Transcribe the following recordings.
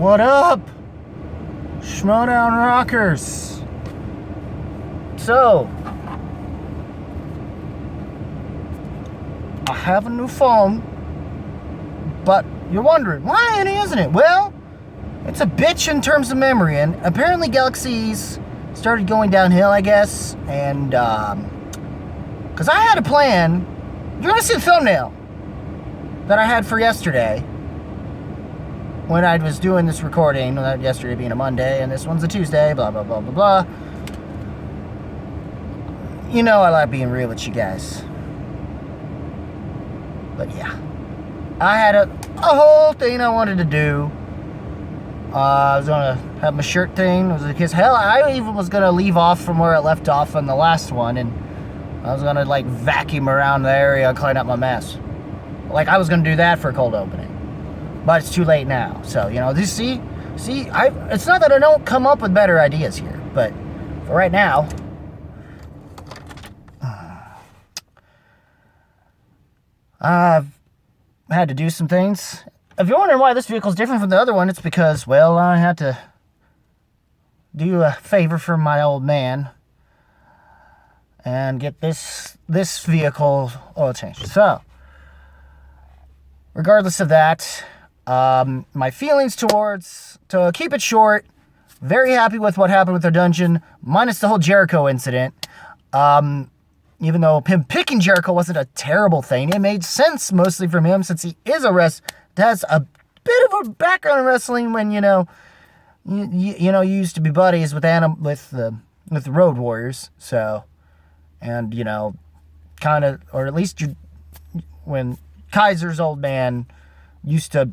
What up, Schmoedown rockers? So, I have a new phone, but you're wondering, why isn't it? Well, it's a bitch in terms of memory, and apparently Galaxies started going downhill, I guess, and, because I had a plan. You're going to see the thumbnail that I had for yesterday, when I was doing this recording, yesterday being a Monday, and this one's a Tuesday, blah, blah, blah, blah, blah. You know I like being real with you guys. But yeah. I had a whole thing I wanted to do. I was going to have my shirt thing. It was because, hell, I even was going to leave off from where I left off on the last one, and I was going to, like, vacuum around the area and clean up my mess. Like, I was going to do that for a cold opening. But it's too late now. So, you know, it's not that I don't come up with better ideas here, but for right now, I've had to do some things. If you're wondering why this vehicle is different from the other one, it's because, well, I had to do a favor for my old man and get this vehicle oil changed. So, regardless of that, my feelings to keep it short, very happy with what happened with the dungeon, minus the whole Jericho incident. Even though him picking Jericho wasn't a terrible thing, it made sense mostly from him since he is has a bit of a background in wrestling when, you used to be buddies with the Road Warriors. So, and, kind of, or at least when Kaiser's old man used to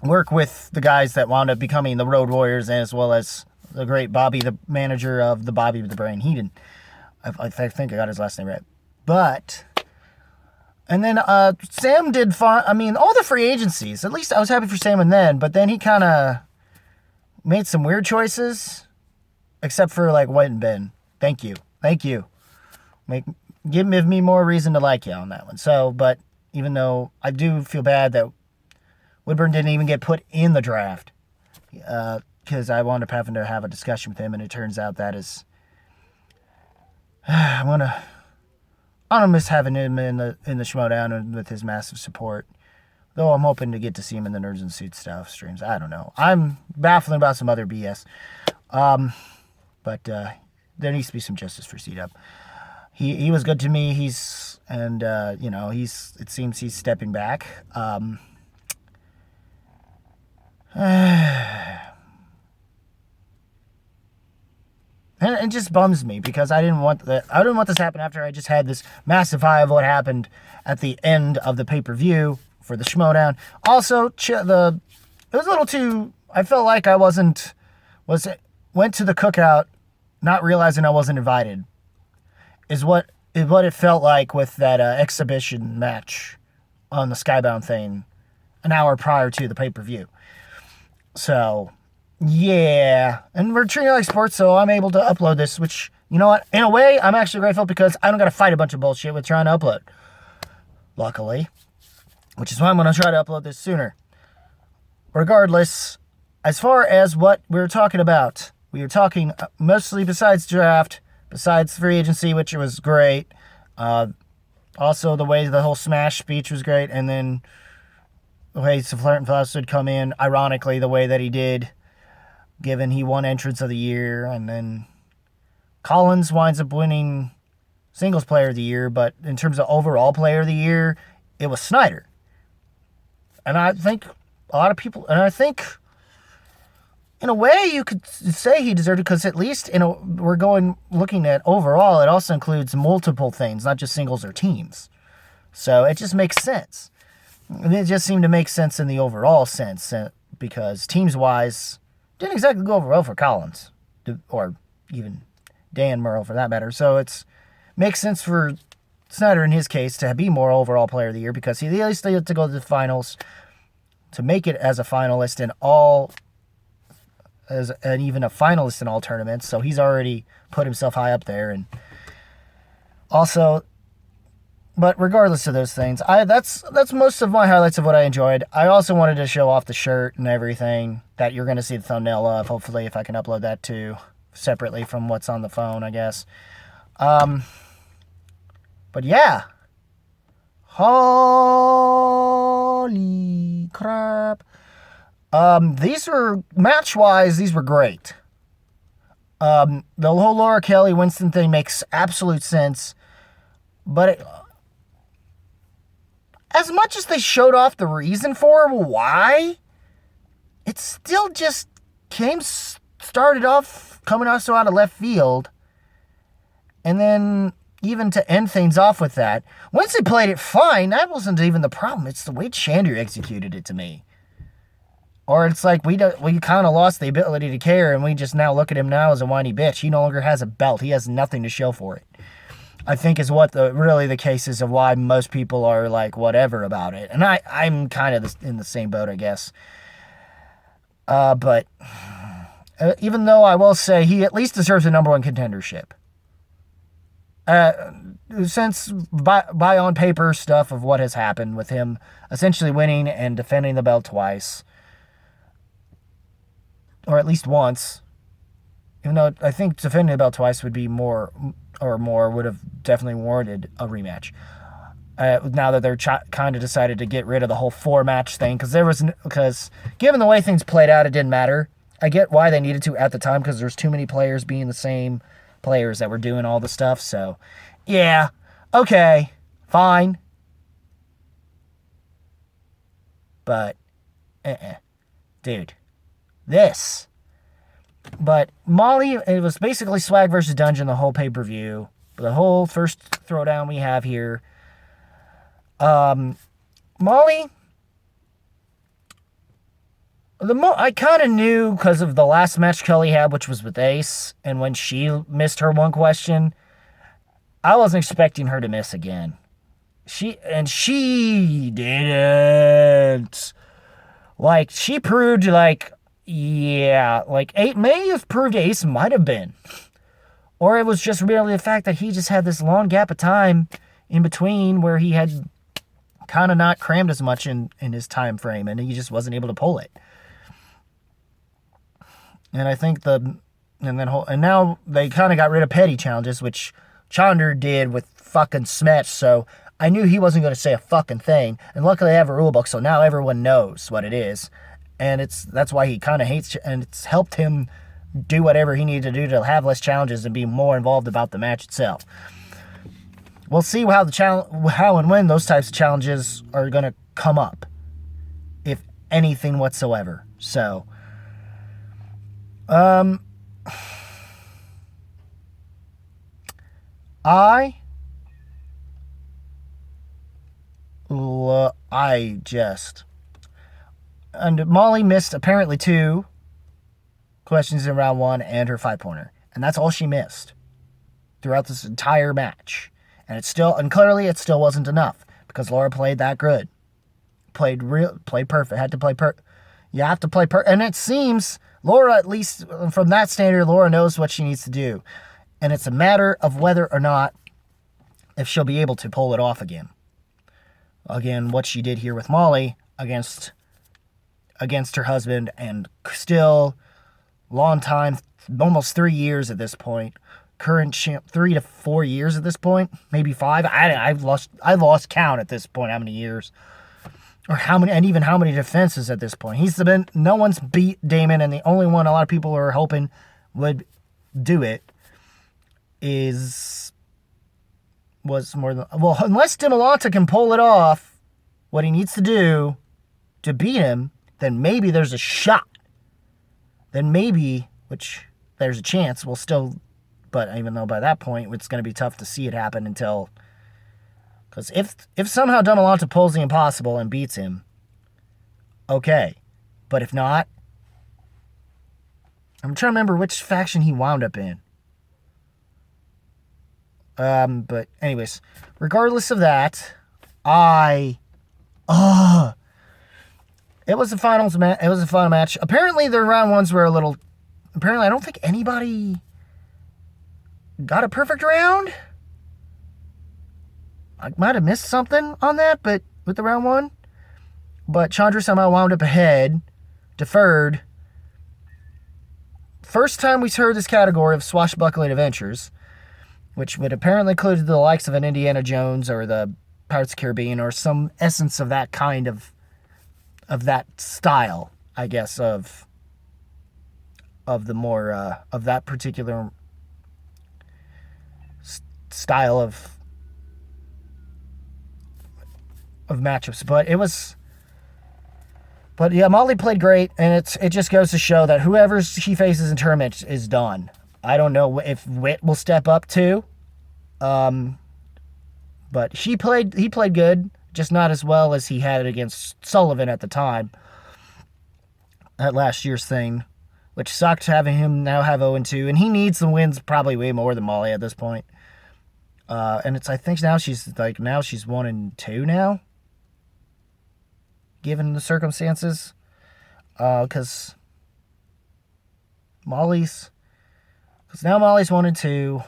work with the guys that wound up becoming the Road Warriors, as well as the great Bobby, the manager of the Bobby the Brain Heenan. I think I got his last name right. But, and then Sam did fine. I mean, all the free agencies, at least I was happy for Sam and then, but then he kind of made some weird choices, except for, like, White and Ben. Thank you. Give me more reason to like you on that one. So, but even though I do feel bad that Woodburn didn't even get put in the draft, because I wound up having to have a discussion with him, and it turns out that is, I'm gonna miss having him in the Schmoedown and with his massive support. Though I'm hoping to get to see him in the Nerds and Suits stuff streams. I don't know. I'm baffling about some other BS. But there needs to be some justice for C-Dub. He was good to me. It seems he's stepping back. And it just bums me because I didn't want this to happen after I just had this massive high of what happened at the end of the pay-per-view for the Schmoedown. Also, it was a little too, I felt like I went to the cookout not realizing I wasn't invited. Is what it felt like with that exhibition match on the Skybound thing an hour prior to the pay-per-view. So, yeah. And we're treating it like sports, so I'm able to upload this, which, you know what? In a way, I'm actually grateful because I don't got to fight a bunch of bullshit with trying to upload. Luckily. Which is why I'm going to try to upload this sooner. Regardless, as far as what we were talking about, we were talking mostly besides draft, besides free agency, which was great. Also, the way the whole Smash speech was great, and then the way Flair and Faust would come in, ironically, the way that he did, given he won Entrance of the Year, and then Collins winds up winning Singles Player of the Year, but in terms of overall Player of the Year, it was Snyder. And I think a lot of people, and I think in a way you could say he deserved it because at least we're looking at overall, it also includes multiple things, not just singles or teams. So it just makes sense. And it just seemed to make sense in the overall sense because teams-wise, didn't exactly go over well for Collins, or even Dan Murrell for that matter. So it makes sense for Snyder in his case to be more overall player of the year because he at least had to go to the finals to make it as a finalist and even a finalist in all tournaments. So he's already put himself high up there. And also, But regardless of those things, that's most of my highlights of what I enjoyed. I also wanted to show off the shirt and everything that you're going to see the thumbnail of. Hopefully, if I can upload that too, separately from what's on the phone, I guess. But yeah. Holy crap. These were, match-wise, these were great. The whole Laura Kelly Winston thing makes absolute sense. But as much as they showed off the reason for why, it still just started off coming out so out of left field. And then even to end things off with that, once they played it fine, that wasn't even the problem. It's the way Chandler executed it to me. Or it's like we kind of lost the ability to care, and we just now look at him now as a whiny bitch. He no longer has a belt. He has nothing to show for it. I think is what really the case is of why most people are like whatever about it. And I'm kind of in the same boat, I guess. But even though I will say he at least deserves a #1 contendership. Since by on paper stuff of what has happened with him essentially winning and defending the belt twice. Or at least once. Even though I think defending the belt twice would be more would have definitely warranted a rematch. Now that they're kind of decided to get rid of the whole 4-match thing, because given the way things played out, it didn't matter. I get why they needed to at the time, because there's too many players being the same players that were doing all the stuff. So, yeah, okay, fine. But, dude, this. But Molly, it was basically Swag versus Dungeon the whole pay-per-view. The whole first Throwdown we have here. Molly, I kind of knew because of the last match Kelly had, which was with Ace, and when she missed her one question, I wasn't expecting her to miss again. She didn't. Like, she proved, like, yeah, like, may have proved Ace might have been. Or it was just merely the fact that he just had this long gap of time in between where he had kind of not crammed as much in his time frame, and he just wasn't able to pull it. And I think now they kind of got rid of petty challenges, which Chandler did with fucking Smetch, so I knew he wasn't going to say a fucking thing. And luckily I have a rule book, so now everyone knows what it is. And that's why he kind of hates, and it's helped him do whatever he needed to do to have less challenges and be more involved about the match itself. We'll see how and when those types of challenges are going to come up, if anything whatsoever. So, I just... And Molly missed apparently 2 questions in round 1 and her 5-pointer. And that's all she missed throughout this entire match. And clearly it still wasn't enough because Laura played that good. Played perfect. Had to play You have to play and it seems Laura, at least from that standard, Laura knows what she needs to do. And it's a matter of whether or not if she'll be able to pull it off again. Again, what she did here with Molly against her husband, and still long time, almost 3 years at this point. Current champ, 3 to 4 years at this point, maybe 5. I've lost count at this point. How many years, or how many defenses at this point? No one's beat Damon, and the only one a lot of people are hoping would do it was more than unless Demolanta can pull it off, what he needs to do to beat him. Then maybe there's a shot. Then maybe, which there's a chance, but even though by that point, it's going to be tough to see it happen because if somehow Demolanta pulls the impossible and beats him, okay. But if not, I'm trying to remember which faction he wound up in. But anyways, regardless of that, it was a finals match. It was a fun match. Apparently, the round 1s were apparently, I don't think anybody got a perfect round. I might have missed something on that, but with the round one. But Chandra somehow wound up ahead, deferred. First time we heard this category of swashbuckling adventures, which would apparently include the likes of an Indiana Jones or the Pirates of the Caribbean or some essence of that kind of that style, I guess, of the more of that particular style of matchups. But yeah, Molly played great, and it just goes to show that whoever she faces in tournaments is done. I don't know if Witt will step up too, but he played good, just not as well as he had against Sullivan at the time at last year's thing, which sucked having him now have 0-2, and he needs the wins probably way more than Molly at this point. And I think now she's 1-2 now, given the circumstances, because now Molly's 1-2.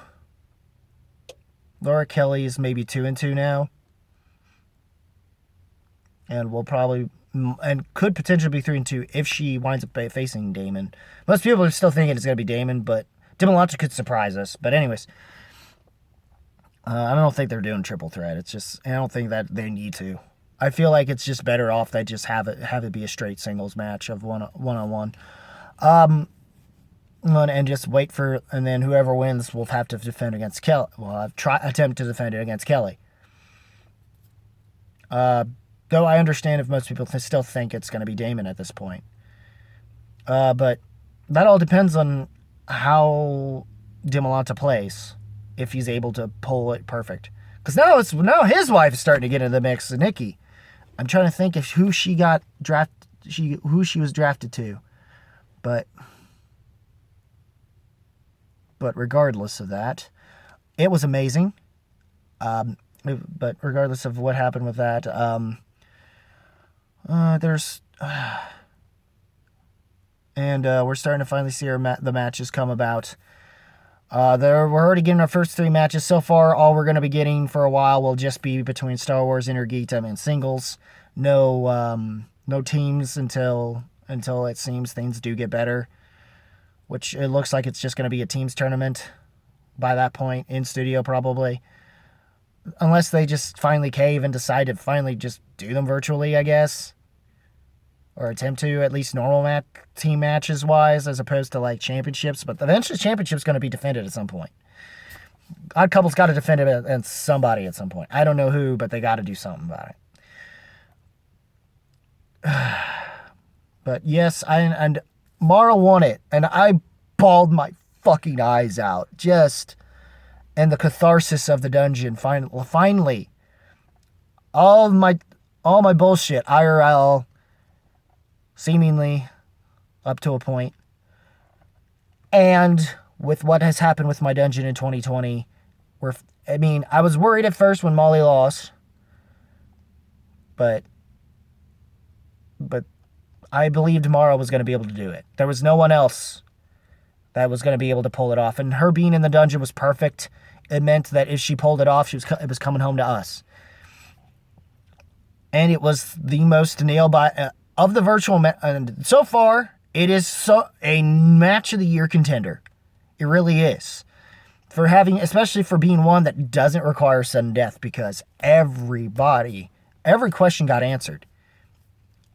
Laura Kelly's maybe 2-2 now, and could potentially be 3-2 if she winds up facing Damon. Most people are still thinking it's going to be Damon, but Dimalanta could surprise us. But anyways, I don't think they're doing triple threat. I don't think that they need to. I feel like it's just better off they just have it be a straight singles match of one-on-one. And just wait and then whoever wins will have to defend against Kelly. Well, attempt to defend it against Kelly. Though I understand if most people still think it's going to be Damon at this point. But that all depends on how Dimalanta plays, if he's able to pull it perfect. Because now his wife is starting to get into the mix, Nikki. I'm trying to think of who she was drafted to. But regardless of that, it was amazing. But regardless of what happened with that, we're starting to finally see the matches come about. We're already getting our first 3 matches. So far, all we're going to be getting for a while will just be between Star Wars, Intergeekdom, and singles. No teams until it seems things do get better, which it looks like it's just going to be a teams tournament by that point, in studio probably. Unless they just finally cave and decide to finally just do them virtually, I guess. Or attempt to, at least normal team matches wise, as opposed to like championships. But eventually championship's going to be defended at some point. Odd Couple's got to defend it against somebody at some point. I don't know who, but they got to do something about it. But yes, and Mara won it, and I bawled my fucking eyes out. And the catharsis of the dungeon, finally. All my bullshit, IRL, seemingly up to a point. And with what has happened with my dungeon in 2020, I was worried at first when Molly lost, but I believed Mara was going to be able to do it. There was no one else that was going to be able to pull it off, and her being in the dungeon was perfect. It meant that if she pulled it off, it was coming home to us. And it was the most nailed of the virtual and so far, it is a match of the year contender. It really is. Especially for being one that doesn't require sudden death, because every question got answered.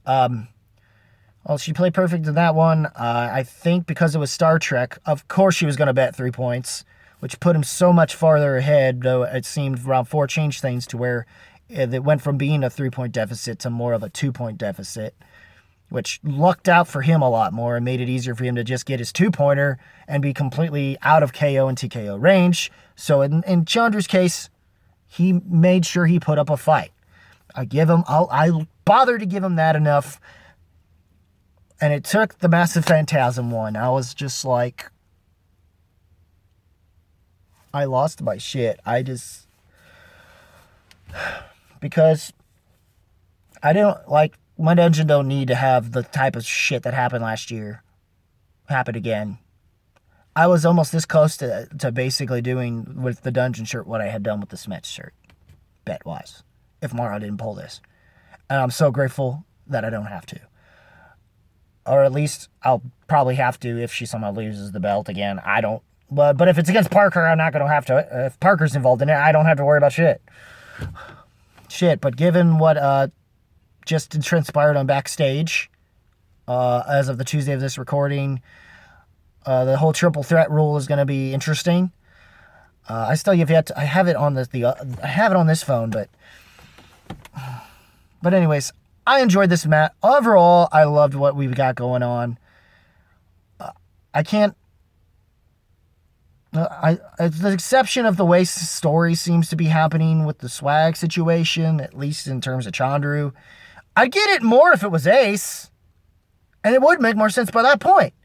Well, she played perfect in that one. I think because it was Star Trek, of course she was going to bet 3 points, which put him so much farther ahead, though it seemed round 4 changed things to where it went from being a 3-point deficit to more of a 2-point deficit, which lucked out for him a lot more and made it easier for him to just get his 2-pointer and be completely out of KO and TKO range. So in Chandra's case, he made sure he put up a fight. I bothered to give him that enough, and it took the Massive Phantasm one. I was just like, I lost my shit. Because I my dungeon don't need to have the type of shit that happened last year happen again. I was almost this close to basically doing with the dungeon shirt what I had done with the Smet shirt. bet-wise, if Mara didn't pull this. And I'm so grateful that I don't have to. Or at least I'll probably have to if she somehow loses the belt again. I don't. But if it's against Parker, I'm not going to have to. If Parker's involved in it, I don't have to worry about shit. But given what just transpired on Backstage, as of the Tuesday of this recording, the whole triple threat rule is going to be interesting. I still have yet to, I have it on I have it on this phone, but anyways, I enjoyed this match. Overall, I loved what we've got going on. I can't. The exception of the way story seems to be happening with the Swag situation, at least in terms of Chandru. I'd get it more if it was Ace, and it would make more sense by that point.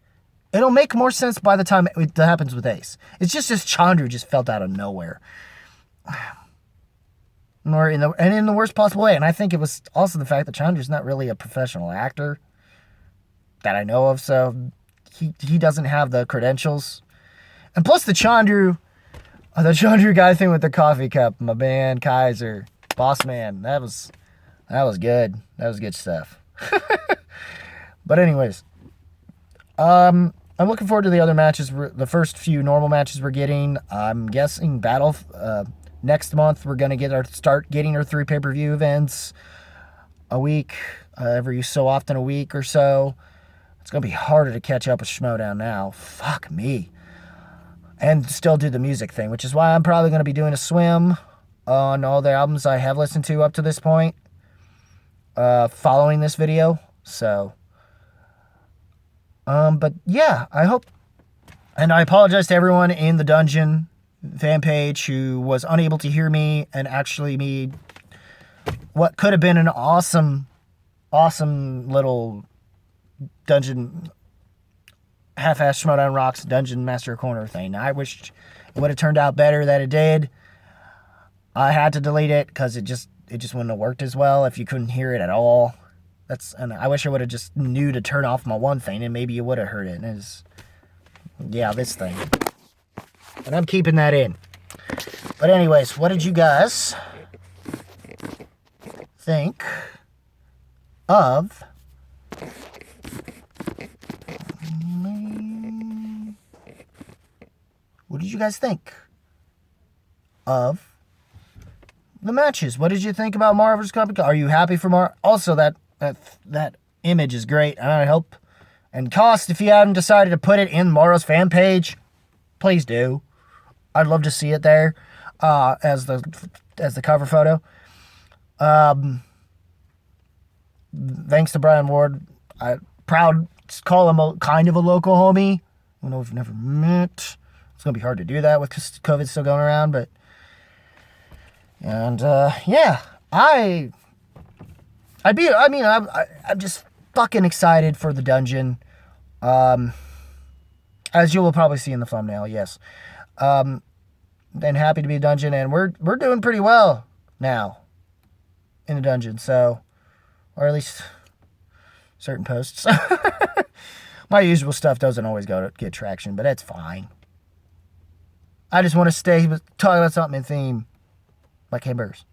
It'll make more sense by the time it happens with Ace. It's just this Chandru just felt out of nowhere. Or in the worst possible way. And I think it was also the fact that Chandru's not really a professional actor that I know of, so he doesn't have the credentials. And plus the Chandru guy thing with the coffee cup, my man Kaiser, boss man, that was good. That was good stuff. But anyways, I'm looking forward to the other matches. The first few normal matches we're getting. I'm guessing next month we're gonna start getting our 3 pay-per-view events a week, every so often a week or so. It's gonna be harder to catch up with Schmoedown now. Fuck me. And still do the music thing, which is why I'm probably gonna be doing a swim on all the albums I have listened to up to this point, following this video. So. But yeah, I hope, and I apologize to everyone in the Dungeon fan page who was unable to hear me and actually made what could have been an awesome little Dungeon half-ass Schmoedown Rocks Dungeon Master Corner thing. I wished it would have turned out better than it did. I had to delete it because it just wouldn't have worked as well if you couldn't hear it at all. And I wish I would have just knew to turn off my one thing, and maybe you would have heard it. And this thing. And I'm keeping that in. But anyways, what did you guys think of the matches? What did you think about Mara vs. Copycat? Are you happy for Mara? Also, that image is great, and I hope, and Cost, if you haven't decided to put it in Mara's fan page, please do. I'd love to see it there as the cover photo. Thanks to Brian Ward. Proud to call him kind of a local homie. I don't know if we've never met. It's gonna be hard to do that with COVID still going around, but yeah, I'm just fucking excited for the Dungeon. As you will probably see in the thumbnail, yes. Then happy to be a Dungeon, and we're doing pretty well now in the Dungeon, so, or at least certain posts. My usual stuff doesn't always get traction, but that's fine. I just want to stay talking about something in theme, like hamburgers.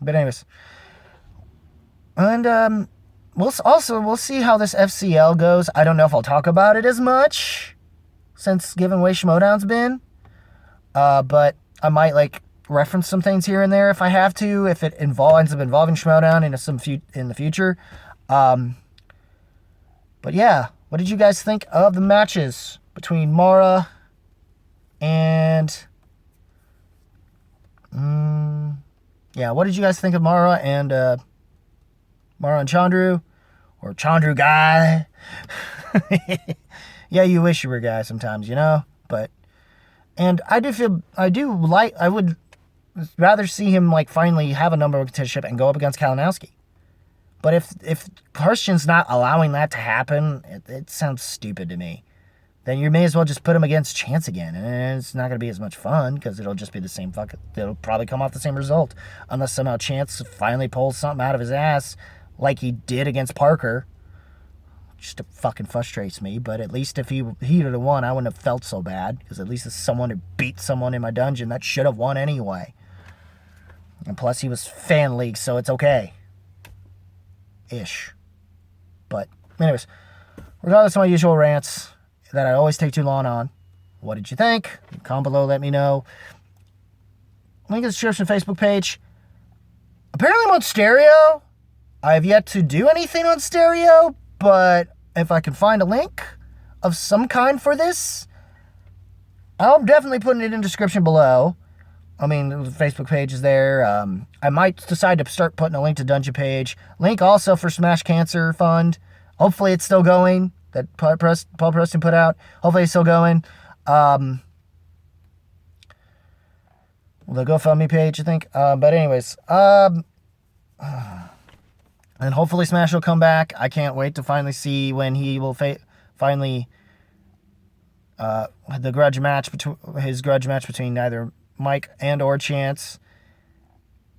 But anyways, and we'll see how this FCL goes. I don't know if I'll talk about it as much since given way Schmoedown's been, but I might reference some things here and there if I have to, if it ends up involving Schmoedown in the future. But yeah, what did you guys think of the matches between Mara and what did you guys think of Mara and Chandru, or Chandru guy? Yeah, you wish you were a guy sometimes, and I would rather see him finally have a number one contendership and go up against Kalinowski. But if Christian's not allowing that to happen, it sounds stupid to me. Then you may as well just put him against Chance again, and it's not going to be as much fun because it'll just be the same it'll probably come off the same result unless somehow Chance finally pulls something out of his ass like he did against Parker. just fucking frustrates me. But at least if he would have won, I wouldn't have felt so bad, because at least it's someone who beat someone in my dungeon that should have won anyway. And plus, he was fan league, so it's okay. Ish. But, anyways, regardless of my usual rants that I always take too long on, what did you think? Comment below, let me know. Link in the description, Facebook page. Apparently I'm on stereo. I have yet to do anything on stereo, but if I can find a link of some kind for this, I'm definitely putting it in the description below. I mean, the Facebook page is there. I might decide to start putting a link to Dungeon page. Link also for Smash Cancer Fund. Hopefully it's still going. That Paul Preston put out. Hopefully it's still going. The GoFundMe page, I think. But anyways, and hopefully Smash will come back. I can't wait to finally see when he will finally his grudge match between either Mike and or Chance,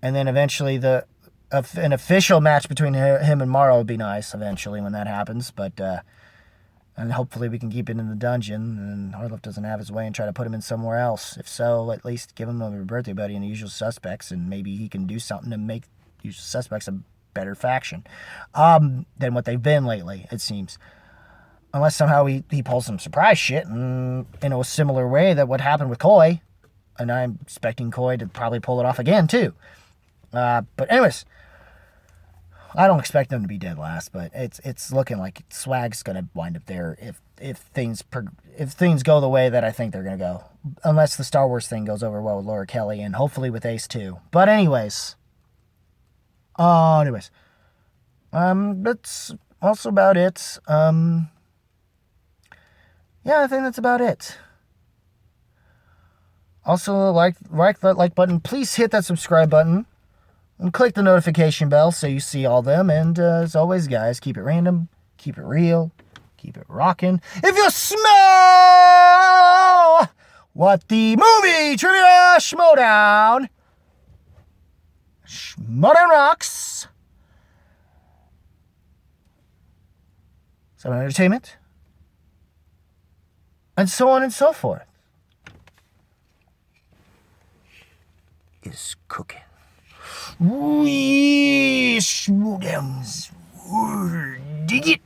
and then eventually an official match between him and Morrow would be nice eventually when that happens. But and hopefully we can keep it in the dungeon, and Harloff doesn't have his way and try to put him in somewhere else. If so, at least give him a birthday buddy in the Usual Suspects, and maybe he can do something to make Usual Suspects a better faction than what they've been lately, it seems. Unless somehow he pulls some surprise shit in a similar way that what happened with Koi. And I'm expecting Koi to probably pull it off again, too. But anyways, I don't expect them to be dead last, but it's looking like Swag's gonna wind up there if things go the way that I think they're gonna go, unless the Star Wars thing goes over well with Laura Kelly and hopefully with Ace too. But anyways, that's also about it. Yeah, I think that's about it. Also, like that like button. Please hit that subscribe button. And click the notification bell so you see all them. And as always, guys, keep it random, keep it real, keep it rocking. If you smell what the movie trivia Schmoedown rocks. Some entertainment. And so on and so forth. Is cooking. We Schmoedowns. Dig it.